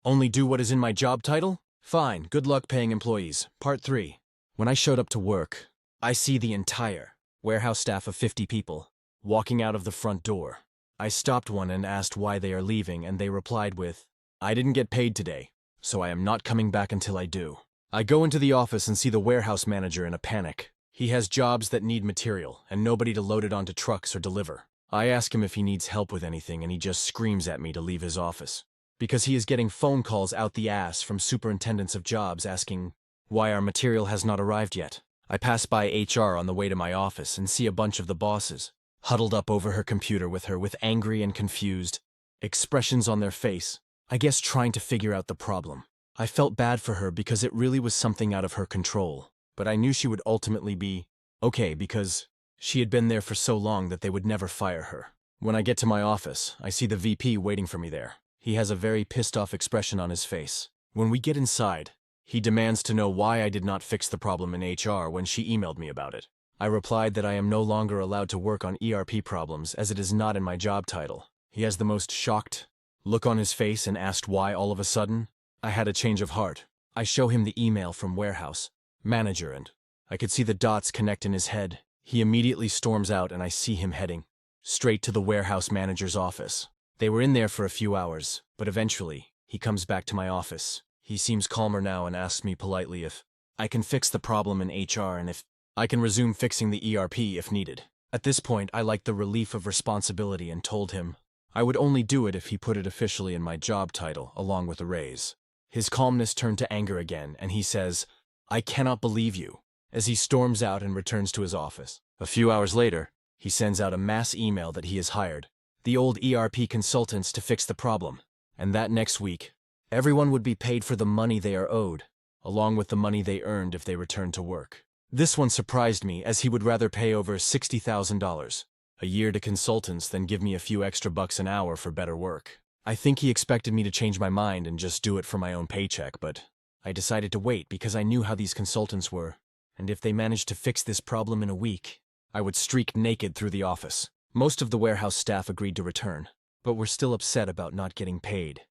Only do what is in my job title? Fine, good luck paying employees. Part 3. When I showed up to work, I see the entire warehouse staff of 50 people walking out of the front door. I stopped one and asked why they are leaving, and they replied with, "I didn't get paid today, so I am not coming back until I do." I go into the office and see the warehouse manager in a panic. He has jobs that need material and nobody to load it onto trucks or deliver. I ask him if he needs help with anything, and he just screams at me to leave his office, because he is getting phone calls out the ass from superintendents of jobs asking why our material has not arrived yet. I pass by HR on the way to my office and see a bunch of the bosses huddled up over her computer with her with angry and confused expressions on their face, I guess trying to figure out the problem. I felt bad for her because it really was something out of her control, but I knew she would ultimately be okay because she had been there for so long that they would never fire her. When I get to my office, I see the VP waiting for me there. He has a very pissed-off expression on his face. When we get inside, he demands to know why I did not fix the problem in HR when she emailed me about it. I replied that I am no longer allowed to work on ERP problems as it is not in my job title. He has the most shocked look on his face and asked why all of a sudden. I had a change of heart. I show him the email from warehouse manager and I could see the dots connect in his head. He immediately storms out and I see him heading straight to the warehouse manager's office. They were in there for a few hours, but eventually he comes back to my office. He seems calmer now and asks me politely if I can fix the problem in HR and if I can resume fixing the ERP if needed. At this point, I liked the relief of responsibility and told him I would only do it if he put it officially in my job title along with a raise. His calmness turned to anger again, and he says, "I cannot believe you," as he storms out and returns to his office. A few hours later, he sends out a mass email that he has hired the old ERP consultants to fix the problem, and that next week, everyone would be paid for the money they are owed, along with the money they earned if they returned to work. This one surprised me, as he would rather pay over $60,000 a year to consultants than give me a few extra bucks an hour for better work. I think he expected me to change my mind and just do it for my own paycheck, but I decided to wait because I knew how these consultants were, and if they managed to fix this problem in a week, I would streak naked through the office. Most of the warehouse staff agreed to return, but were still upset about not getting paid.